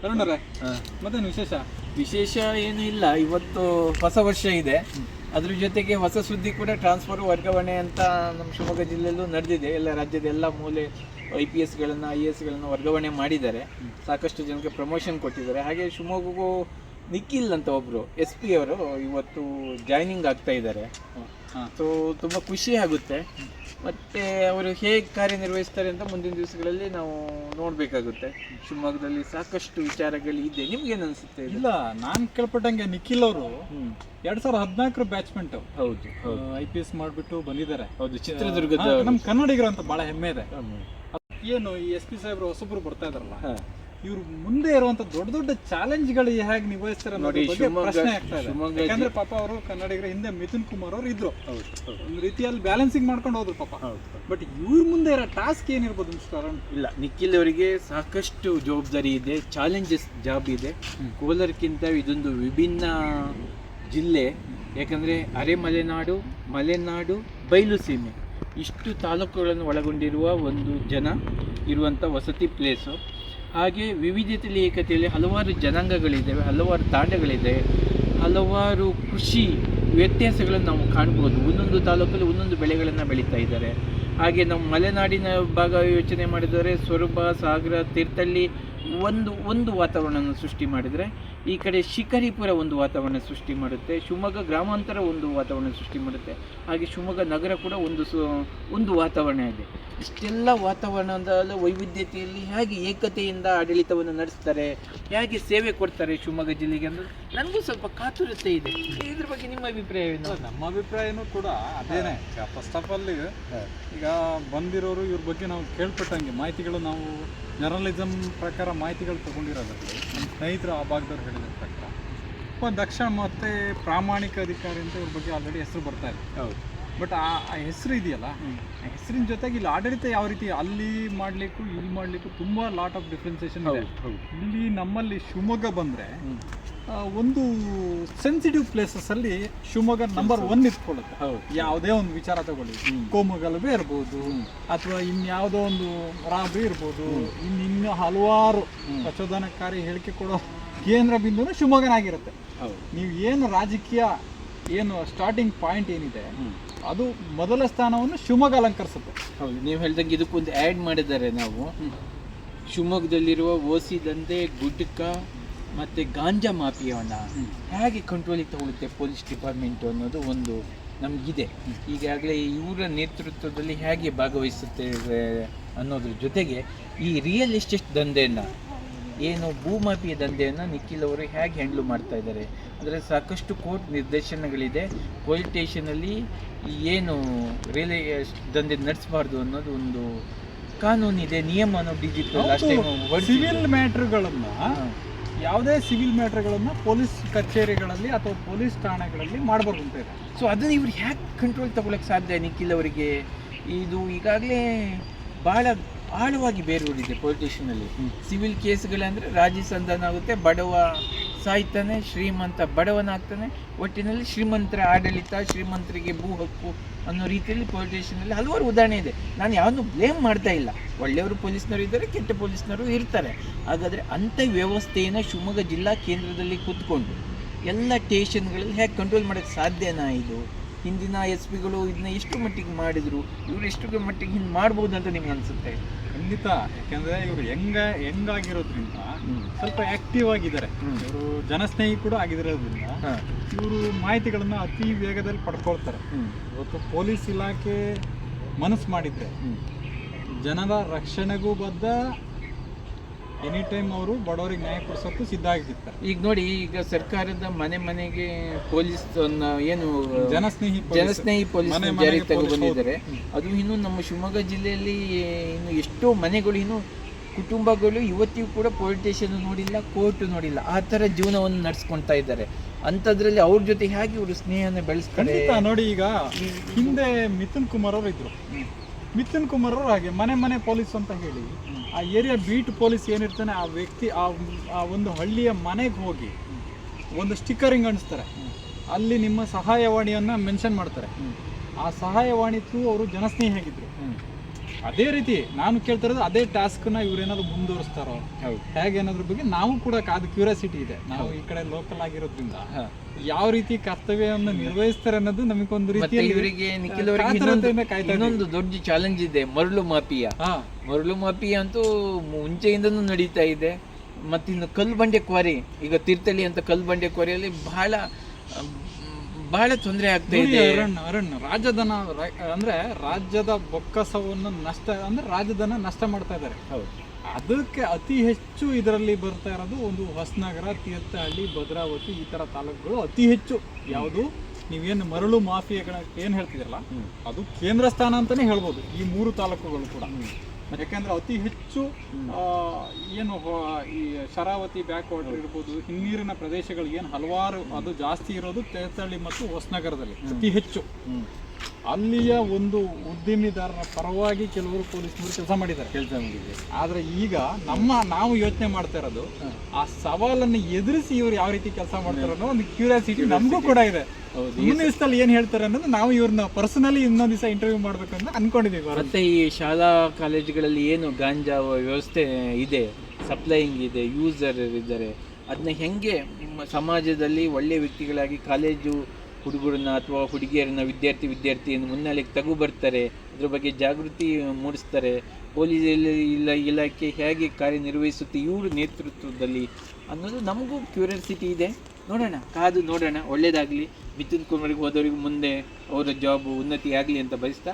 ಅರುಣರೇ, ಮತ್ತೇನು ವಿಶೇಷ ಏನು ಇಲ್ಲ. ಇವತ್ತು ಹೊಸ ವರ್ಷ ಇದೆ, ಅದ್ರ ಜೊತೆಗೆ ಹೊಸ ಸುದ್ದಿ ಕೂಡ ಟ್ರಾನ್ಸ್ಫರ್ ವರ್ಗಾವಣೆ ಅಂತ ನಮ್ಮ ಶಿವಮೊಗ್ಗ ಜಿಲ್ಲೆಯಲ್ಲೂ ನಡೆದಿದೆ. ಎಲ್ಲ ರಾಜ್ಯದ ಎಲ್ಲ ಮೂಲೆ IPSಗಳನ್ನು IASಗಳನ್ನು ವರ್ಗಾವಣೆ ಮಾಡಿದ್ದಾರೆ. ಸಾಕಷ್ಟು ಜನಕ್ಕೆ ಪ್ರಮೋಷನ್ ಕೊಟ್ಟಿದ್ದಾರೆ. ಹಾಗೆ ಶಿವಮೊಗ್ಗಗೂ ನಿಖಿಲ್ ಅಂತ ಒಬ್ಬರು SP ಅವರು ಇವತ್ತು ಜಾಯ್ನಿಂಗ್ ಆಗ್ತಾ ಇದ್ದಾರೆ. ಸೊ ತುಂಬ ಖುಷಿ ಆಗುತ್ತೆ. ಮತ್ತು ಅವರು ಹೇಗೆ ಕಾರ್ಯನಿರ್ವಹಿಸ್ತಾರೆ ಅಂತ ಮುಂದಿನ ದಿವಸಗಳಲ್ಲಿ ನಾವು ನೋಡಬೇಕಾಗುತ್ತೆ. ಶಿವಮೊಗ್ಗದಲ್ಲಿ ಸಾಕಷ್ಟು ವಿಚಾರಗಳಿದೆ. ನಿಮ್ಗೇನು ಅನಿಸುತ್ತೆ? ಇಲ್ಲ, ನಾನು ಕೇಳ್ಪಟ್ಟಂಗೆ ನಿಖಿಲ್ ಅವರು 2014 ಬ್ಯಾಚ್ಮೆಂಟ್. ಹೌದು, IPS ಮಾಡಿಬಿಟ್ಟು ಬಂದಿದ್ದಾರೆ. ಹೌದು, ಚಿತ್ರದುರ್ಗದ ನಮ್ಮ ಕನ್ನಡಿಗರು ಅಂತ ಭಾಳ ಹೆಮ್ಮೆ ಇದೆ. ಏನು ಈ SP ಸಾಹೇಬ್ರು ಹೊಸಬ್ರು ಬರ್ತಾ ಇದಾರಲ್ಲ, ಇವ್ರು ಮುಂದೆ ಇರುವಂತ ದೊಡ್ಡ ದೊಡ್ಡ ಚಾಲೆಂಜ್ಗಳು ಹೇಗೆ ನಿಭಾಯಿಸ್ತಾರೆ ಅನ್ನೋದ್ರ ಬಗ್ಗೆ ಪ್ರಶ್ನೆ ಆಗ್ತಾ ಇದೆ. ಯಾಕಂದ್ರೆ ಪಾಪ ಅವರು ಕನ್ನಡಿಗರ ಹಿಂದೆ ಮಿಥುನ್ ಕುಮಾರ್ ಅವರು ಇದ್ರು, ಒಂದು ರೀತಿಯಲ್ಲಿ ಬ್ಯಾಲೆನ್ಸಿಂಗ್ ಮಾಡ್ಕೊಂಡು ಹೋದ್ರು ಪಾಪ. ಬಟ್ ಇವ್ರ ಮುಂದೆ ಇರೋ ಟಾಸ್ಕ್ ಏನಿರ್ಬೋದು ಮಿಸ್ಟರ್? ಇಲ್ಲ, ನಿಖಿಲ್ ಅವರಿಗೆ ಸಾಕಷ್ಟು ಜವಾಬ್ದಾರಿ ಇದೆ, ಚಾಲೆಂಜಸ್ ಜಾಬ್ ಇದೆ. ಕೋಲಾರಕ್ಕಿಂತ ಇದೊಂದು ವಿಭಿನ್ನ ಜಿಲ್ಲೆ. ಯಾಕಂದರೆ ಅರೆಮಲೆನಾಡು, ಮಲೆನಾಡು, ಬಯಲು ಸೀಮೆ ಇಷ್ಟು ತಾಲೂಕುಗಳನ್ನು ಒಳಗೊಂಡಿರುವ ಒಂದು ಜನ ಇರುವಂಥ ವಸತಿ ಪ್ಲೇಸು. ಹಾಗೆ ವಿವಿಧತೆಯಲ್ಲಿ ಏಕತೆಯಲ್ಲಿ ಹಲವಾರು ಜನಾಂಗಗಳಿದ್ದಾವೆ, ಹಲವಾರು ತಾಂಡಗಳಿದೆ, ಹಲವಾರು ಕೃಷಿ ವ್ಯತ್ಯಾಸಗಳನ್ನು ನಾವು ಕಾಣ್ಬೋದು. ಒಂದೊಂದು ತಾಲೂಕಲ್ಲಿ ಒಂದೊಂದು ಬೆಳೆಗಳನ್ನು ಬೆಳೀತಾ ಇದ್ದಾರೆ. ಹಾಗೆ ನಮ್ಮ ಮಲೆನಾಡಿನ ಭಾಗ ಯೋಚನೆ ಮಾಡಿದರೆ ಸೊರಬ, ಸಾಗರ, ತೀರ್ಥಹಳ್ಳಿ ಒಂದು ವಾತಾವರಣವನ್ನು ಸೃಷ್ಟಿ ಮಾಡಿದರೆ, ಈ ಕಡೆ ಶಿಕಾರಿಪುರ ಒಂದು ವಾತಾವರಣ ಸೃಷ್ಟಿ ಮಾಡುತ್ತೆ, ಶಿವಮೊಗ್ಗ ಗ್ರಾಮಾಂತರ ಒಂದು ವಾತಾವರಣ ಸೃಷ್ಟಿ ಮಾಡುತ್ತೆ, ಹಾಗೆ ಶಿವಮೊಗ್ಗ ನಗರ ಕೂಡ ಒಂದು ವಾತಾವರಣ ಇದೆ. ಇಷ್ಟೆಲ್ಲ ವಾತಾವರಣದ ವೈವಿಧ್ಯತೆಯಲ್ಲಿ ಹೇಗೆ ಏಕತೆಯಿಂದ ಆಡಳಿತವನ್ನು ನಡೆಸ್ತಾರೆ, ಹೇಗೆ ಸೇವೆ ಕೊಡ್ತಾರೆ ಶಿವಮೊಗ್ಗ ಜಿಲ್ಲೆಗೆ ಅನ್ನೋದು ನನಗೂ ಸ್ವಲ್ಪ ಕಾತುರತೆ ಇದೆ. ಇದ್ರ ಬಗ್ಗೆ ನಿಮ್ಮ ಅಭಿಪ್ರಾಯ ಏನು? ನಮ್ಮ ಅಭಿಪ್ರಾಯನೂ ಕೂಡ ಅದೇನೆ. ಫಸ್ಟ್ ಆಫ್ ಆಲ್ ಈಗ ಬಂದಿರೋರು ಇವ್ರ ಬಗ್ಗೆ ನಾವು ಕೇಳ್ಪಟ್ಟಂಗೆ ಮಾಹಿತಿಗಳು, ನಾವು ಜರ್ನಲಿಸಮ್ ಪ್ರಕಾರ ಮಾಹಿತಿಗಳು ತಗೊಂಡಿರೋದ್ರಲ್ಲಿ ನಮ್ಮ ಸ್ನೇಹಿತರು ಆ ಭಾಗದವ್ರು ಹೇಳಿದ ಪ್ರಕಾರ ಒಬ್ಬ ದಕ್ಷ ಮತ್ತು ಪ್ರಾಮಾಣಿಕ ಅಧಿಕಾರಿ ಅಂತ ಇವ್ರ ಬಗ್ಗೆ ಆಲ್ರೆಡಿ ಹೆಸರು ಬರ್ತಾ ಇದೆ. ಹೌದು. ಬಟ್ ಆ ಹೆಸರು ಇದೆಯಲ್ಲ, ಆ ಹೆಸರಿನ ಜೊತೆಗೆ ಇಲ್ಲಿ ಆಡಳಿತ ಯಾವ ರೀತಿ ಅಲ್ಲಿ ಮಾಡಲಿಕ್ಕೂ ಇಲ್ಲಿ ಮಾಡಲಿಕ್ಕೂ ತುಂಬ ಲಾಟ್ ಆಫ್ ಡಿಫ್ರೆನ್ಸಿಯೇಷನ್ ಇದೆ. ಇಲ್ಲಿ ನಮ್ಮಲ್ಲಿ ಶಿವಮೊಗ್ಗ ಬಂದರೆ ಒಂದು ಸೆನ್ಸಿಟಿವ್ ಪ್ಲೇಸಸ್ಸಲ್ಲಿ ಶಿವಮೊಗ್ಗ ನಂಬರ್ 1 ಇಟ್ಕೊಳ್ಳುತ್ತೆ. ಯಾವುದೇ ಒಂದು ವಿಚಾರ ತಗೊಳ್ಳಿ, ಕೋಮುಗಲಭೆ ಇರ್ಬೋದು, ಅಥವಾ ಇನ್ಯಾವುದೋ ಒಂದು ರಾಬರಿ ಇರ್ಬೋದು, ಇನ್ನೂ ಹಲವಾರು ಪ್ರಚೋದನಕಾರಿ ಹೇಳಿಕೆ ಕೊಡೋ ಕೇಂದ್ರ ಬಿಂದುನು ಶಿವಮೊಗ್ಗನಾಗಿರುತ್ತೆ. ನೀವು ಏನು ರಾಜಕೀಯ ಏನು ಸ್ಟಾರ್ಟಿಂಗ್ ಪಾಯಿಂಟ್ ಏನಿದೆ ಅದು ಮೊದಲ ಸ್ಥಾನವನ್ನು ಶಿವಮೊಗ್ಗ ಅಲಂಕರಿಸುತ್ತೆ. ಹೌದು, ನೀವು ಹೇಳ್ದಂಗೆ ಇದಕ್ಕೊಂದು ಆ್ಯಡ್ ಮಾಡಿದ್ದಾರೆ. ನಾವು ಶಿವಮೊಗ್ಗದಲ್ಲಿರುವ ಓಸಿ ದಂಧೆ, ಗುಟ್ಕ ಮತ್ತು ಗಾಂಜಾ ಮಾಫಿಯಾವನ್ನು ಹೇಗೆ ಕಂಟ್ರೋಲಿಗೆ ತಗೊಳುತ್ತೆ ಪೊಲೀಸ್ ಡಿಪಾರ್ಟ್ಮೆಂಟು ಅನ್ನೋದು ಒಂದು ನಮಗಿದೆ. ಈಗಾಗಲೇ ಇವರ ನೇತೃತ್ವದಲ್ಲಿ ಹೇಗೆ ಭಾಗವಹಿಸುತ್ತೇವೆ ಅನ್ನೋದ್ರ ಜೊತೆಗೆ ಈ ರಿಯಲ್ ಎಸ್ಟೇಟ್ ದಂಧೆಯನ್ನು, ಏನು ಭೂಮಾಫಿಯ ದಂಧೆಯನ್ನು ನಿಖಿಲ್ ಅವರು ಹೇಗೆ ಹ್ಯಾಂಡ್ಲು ಮಾಡ್ತಾ ಇದ್ದಾರೆ ಅಂದರೆ ಸಾಕಷ್ಟು ಕೋರ್ಟ್ ನಿರ್ದೇಶನಗಳಿದೆ. ಪೊಲೀಸ್ ಸ್ಟೇಷನಲ್ಲಿ ಏನು ರಿಯಲ್ ದಂಧೆ ನಡೆಸಬಾರ್ದು ಅನ್ನೋದು ಒಂದು ಕಾನೂನಿದೆ, ನಿಯಮನೂ DGP ಲಾಸ್ಟ್ ಟೈಮ್. ಸಿವಿಲ್ ಮ್ಯಾಟ್ರ್ಗಳನ್ನು, ಯಾವುದೇ ಸಿವಿಲ್ ಮ್ಯಾಟ್ರ್ಗಳನ್ನು ಪೊಲೀಸ್ ಕಚೇರಿಗಳಲ್ಲಿ ಅಥವಾ ಪೊಲೀಸ್ ಠಾಣೆಗಳಲ್ಲಿ ಮಾಡಬಾರ್ದು ಅಂತ ಇದೆ. ಸೊ ಅದನ್ನು ಇವ್ರು ಹೇಗೆ ಕಂಟ್ರೋಲ್ ತಗೊಳ್ಳೋಕ್ಕೆ ಸಾಧ್ಯ ನಿಖಿಲ್ ಅವರಿಗೆ? ಇದು ಈಗಾಗಲೇ ಭಾಳ ಆಳವಾಗಿ ಬೇರೂರಿದೆ ಪೊಲಿಟಿಷನಲ್ಲಿ. ಸಿವಿಲ್ ಕೇಸ್ಗಳಂದರೆ ರಾಜಿ ಸಂಧಾನ ಆಗುತ್ತೆ, ಬಡವ ಸಾಯ್ತಾನೆ, ಶ್ರೀಮಂತ ಬಡವನಾಗ್ತಾನೆ, ಒಟ್ಟಿನಲ್ಲಿ ಶ್ರೀಮಂತರ ಆಡಳಿತ, ಶ್ರೀಮಂತರಿಗೆ ಭೂ ಹಕ್ಕು ಅನ್ನೋ ರೀತಿಯಲ್ಲಿ ಪೊಲಿಟಿಷನಲ್ಲಿ ಹಲವಾರು ಉದಾಹರಣೆ ಇದೆ. ನಾನು ಯಾವನ್ನೂ ಬ್ಲೇಮ್ ಮಾಡ್ತಾ ಇಲ್ಲ, ಒಳ್ಳೆಯವರು ಪೊಲೀಸ್ನವರು ಇದ್ದಾರೆ, ಕೆಟ್ಟ ಪೊಲೀಸ್ನವರು ಇರ್ತಾರೆ. ಹಾಗಾದರೆ ಅಂಥ ವ್ಯವಸ್ಥೆಯನ್ನು ಶಿವಮೊಗ್ಗ ಜಿಲ್ಲಾ ಕೇಂದ್ರದಲ್ಲಿ ಕೂತ್ಕೊಂಡು ಎಲ್ಲ ಸ್ಟೇಷನ್ಗಳಲ್ಲಿ ಹೇಗೆ ಕಂಟ್ರೋಲ್ ಮಾಡೋಕ್ಕೆ ಸಾಧ್ಯನಾ? ಇದು ಹಿಂದಿನ SP ಗಳು ಇದನ್ನ ಎಷ್ಟು ಮಟ್ಟಿಗೆ ಮಾಡಿದರು, ಇವರು ಎಷ್ಟು ಮಟ್ಟಿಗೆ ಹಿಂದೆ ಮಾಡ್ಬೋದು ಅಂತ ನಿಮ್ಗೆ ಅನಿಸುತ್ತೆ? ಖಂಡಿತ. ಯಾಕೆಂದರೆ ಇವರು ಹೆಂಗಾಗಿರೋದ್ರಿಂದ ಸ್ವಲ್ಪ ಆ್ಯಕ್ಟಿವ್ ಆಗಿದ್ದಾರೆ. ಇವರು ಜನಸ್ನೇಹಿ ಕೂಡ ಆಗಿರೋದ್ರಿಂದ ಇವರು ಮಾಹಿತಿಗಳನ್ನು ಅತಿ ವೇಗದಲ್ಲಿ ಪಡ್ಕೊಳ್ತಾರೆ. ಇವತ್ತು ಪೊಲೀಸ್ ಇಲಾಖೆ ಮನಸ್ಸು ಮಾಡಿದ್ರೆ ಜನರ ರಕ್ಷಣೆಗೂ ಬದ್ಧ, ಎನಿ ಟೈಮ್ ಅವರು ಬಡವರಿಗೆ ನ್ಯಾಯ ಕೊಡಿಸೋಕ್ಕೂ ಸಿದ್ಧ ಆಗಿರ್ತಾರೆ. ಈಗ ನೋಡಿ, ಈಗ ಸರ್ಕಾರದ ಮನೆಗೆ ಪೊಲೀಸ್ ಏನು ಜನಸ್ನೇಹಿ ಪೊಲೀಸ್ ಜಾರಿ ತಗೊಂಡ್ಬಂದಿದ್ದಾರೆ. ಅದು ಇನ್ನು ನಮ್ಮ ಶಿವಮೊಗ್ಗ ಜಿಲ್ಲೆಯಲ್ಲಿ ಇನ್ನು ಎಷ್ಟೋ ಮನೆಗಳು, ಇನ್ನು ಕುಟುಂಬಗಳು ಇವತ್ತಿಗೂ ಕೂಡ ಪೊಲೀಸ್ ಸ್ಟೇಷನ್ ನೋಡಿಲ್ಲ, ಕೋರ್ಟ್ ನೋಡಿಲ್ಲ, ಆ ಥರ ಜೀವನವನ್ನು ನಡೆಸ್ಕೊಳ್ತಾ ಇದ್ದಾರೆ. ಅಂಥದ್ರಲ್ಲಿ ಅವ್ರ ಜೊತೆ ಹೇಗೆ ಇವರು ಸ್ನೇಹನ ಬೆಳೆಸ್ತಾರೆ ನೋಡಿ. ಈಗ ಹಿಂದೆ ಮಿಥುನ್ ಕುಮಾರ್ ಅವರು ಇದ್ರು. ಮಿಥುನ್ ಕುಮಾರ್ ಅವರು ಹಾಗೆ ಮನೆ ಪೊಲೀಸ್ ಅಂತ ಹೇಳಿ ಆ ಏರಿಯಾ ಬೀಟ್ ಪೊಲೀಸ್ ಏನಿರ್ತಾನೆ ಆ ವ್ಯಕ್ತಿ ಆ ಒಂದು ಹಳ್ಳಿಯ ಮನೆಗೆ ಹೋಗಿ ಒಂದು ಸ್ಟಿಕ್ಕರಿಂಗ್ ಅಂಟಿಸ್ತಾರೆ. ಅಲ್ಲಿ ನಿಮ್ಮ ಸಹಾಯವಾಣಿಯನ್ನು ಮೆನ್ಷನ್ ಮಾಡ್ತಾರೆ. ಆ ಸಹಾಯವಾಣಿ ಥ್ರೂ ಅವರು ಜನಸ್ನೇಹಿಯಾಗಿದ್ದರು. ಅದೇ ರೀತಿ ನಾನು ಕೇಳ್ತಾ ಇರೋದು ಅದೇ ಟಾಸ್ಕ್ನ ಇವ್ರೇನಾದ್ರು ಮುಂದುವರಿಸ್ತಾರೋ ಹೌದು ಹೇಗೆ ಅನ್ನೋದ್ರ ಬಗ್ಗೆ ನಾವು ಕೂಡ ಅದು ಕ್ಯೂರಿಯಾಸಿಟಿ ಇದೆ. ನಾವು ಈ ಕಡೆ ಲೋಕಲ್ ಆಗಿರೋದ್ರಿಂದ ಯಾವ ರೀತಿ ಕರ್ತವ್ಯವನ್ನು ನಿರ್ವಹಿಸ್ತಾರೆ ಅನ್ನೋದು ನಮಗೊಂದು ಮತ್ತೆ ರೀತಿಯಲ್ಲಿ ಇವರಿಗೆ ನಿಖಿಲ್ ಅವರಿಗೆ ಕಾತರತೆಯಿಂದ ಕಾಯ್ತಾ ಇದ್ದೀವಿ. ಇನ್ನೊಂದು ದೊಡ್ಡ ಚಾಲೆಂಜ್ ಇದೆ, ಮರಳು ಮಾಫಿಯಾ. ಮರಳು ಮಾಫಿಯಾ ಅಂತೂ ಮುಂಚೆಯಿಂದನೂ ನಡೀತಾ ಇದೆ. ಮತ್ತಿನ್ನು ಕಲ್ಲು ಬಂಡೆ ಕ್ವಾರಿ, ಈಗ ತೀರ್ಥಹಳ್ಳಿ ಅಂತ ಕಲ್ಲು ಬಂಡೆ ಕ್ವಾರಿಯಲ್ಲಿ ಬಹಳ ತೊಂದರೆ ಆಗ್ತಾ ಇದೆ. ಅರಣ್ಯ ರಾಜಧನ ಅಂದ್ರೆ ರಾಜ್ಯದ ಬೊಕ್ಕಸವನ್ನು ರಾಜಧನ ನಷ್ಟ ಮಾಡ್ತಾ ಇದ್ದಾರೆ. ಹೌದು, ಅದಕ್ಕೆ ಅತಿ ಹೆಚ್ಚು ಇದರಲ್ಲಿ ಬರ್ತಾ ಇರೋದು ಒಂದು ಹೊಸನಗರ, ತೀರ್ಥಹಳ್ಳಿ, ಭದ್ರಾವತಿ ಈ ತರ ತಾಲೂಕುಗಳು ಅತಿ ಹೆಚ್ಚು. ಯಾವುದು ನೀವೇನು ಮರಳು ಮಾಫಿಯಾಗಳ ಏನು ಹೇಳ್ತಿದ್ರಲ್ಲ ಅದು ಕೇಂದ್ರ ಸ್ಥಾನ ಅಂತಾನೆ ಹೇಳ್ಬೋದು ಈ 3 ತಾಲೂಕುಗಳು ಕೂಡ. ಯಾಕಂದ್ರೆ ಅತಿ ಹೆಚ್ಚು ಈ ಶರಾವತಿ ಬ್ಯಾಕ್ ವಾಟರ್ ಇರ್ಬೋದು, ಹಿನ್ನೀರಿನ ಪ್ರದೇಶಗಳು ಏನು ಹಲವಾರು ಅದು ಜಾಸ್ತಿ ಇರೋದು ತೀರ್ಥಹಳ್ಳಿ ಮತ್ತು ಹೊಸನಗರದಲ್ಲಿ ಅತಿ ಹೆಚ್ಚು. ಅಲ್ಲಿಯ ಒಂದು ಉದ್ಯಮಿದಾರರ ಪರವಾಗಿ ಕೆಲವರು ಪೊಲೀಸ್ನವರು ಕೆಲಸ ಮಾಡಿದ್ದಾರೆ. ಆದ್ರೆ ಈಗ ನಾವು ಯೋಚನೆ ಮಾಡ್ತಾ ಇರೋದು ಆ ಸವಾಲನ್ನು ಎದುರಿಸಿ ಇವ್ರು ಯಾವ ರೀತಿ ಕೆಲಸ ಮಾಡ್ತಾರೆ ಅನ್ನೋ ಒಂದು ಕ್ಯೂರಿಯಾಸಿಟಿ ನಮಗೂ ಕೂಡ ಇದೆ. ಮುಂದಿನ ದಿವಸದಲ್ಲಿ ಏನ್ ಹೇಳ್ತಾರೆ ಅನ್ನೋದು ನಾವು ಇವ್ರನ್ನ ಪರ್ಸನಲಿ ಇನ್ನೊಂದ್ ದಿವಸ ಇಂಟರ್ವ್ಯೂ ಮಾಡ್ಬೇಕಂತ ಅನ್ಕೊಂಡಿದೀವಿ. ಮತ್ತೆ ಈ ಶಾಲಾ ಕಾಲೇಜುಗಳಲ್ಲಿ ಏನು ಗಾಂಜಾ ವ್ಯವಸ್ಥೆ ಇದೆ, ಸಪ್ಲೈಯಿಂಗ್ ಇದೆ, ಯೂಸರ್ ಇದ್ದಾರೆ, ಅದನ್ನ ಹೆಂಗೆ ಸಮಾಜದಲ್ಲಿ ಒಳ್ಳೆಯ ವ್ಯಕ್ತಿಗಳಾಗಿ ಕಾಲೇಜು ಹುಡುಗರನ್ನ ಅಥವಾ ಹುಡುಗಿಯರನ್ನ ವಿದ್ಯಾರ್ಥಿಯನ್ನು ಮುನ್ನೆಲೆಗೆ ತಗು ಬರ್ತಾರೆ, ಅದ್ರ ಬಗ್ಗೆ ಜಾಗೃತಿ ಮೂಡಿಸ್ತಾರೆ, ಪೊಲೀಸ್ ಇಲಾಖೆ ಹೇಗೆ ಕಾರ್ಯನಿರ್ವಹಿಸುತ್ತೆ ಇವ್ರ ನೇತೃತ್ವದಲ್ಲಿ ಅನ್ನೋದು ನಮಗೂ ಕ್ಯೂರಿಯಾಸಿಟಿ ಇದೆ. ನೋಡೋಣ, ಕಾದು ನೋಡೋಣ. ಒಳ್ಳೇದಾಗಲಿ, ಮಿಥುನ್ ಕುಮಾರ್ಗೆ ಹೋದವರಿಗೂ ಮುಂದೆ ಅವರ ಜಾಬ್ ಉನ್ನತಿ ಆಗಲಿ ಅಂತ ಬಯಸ್ತಾ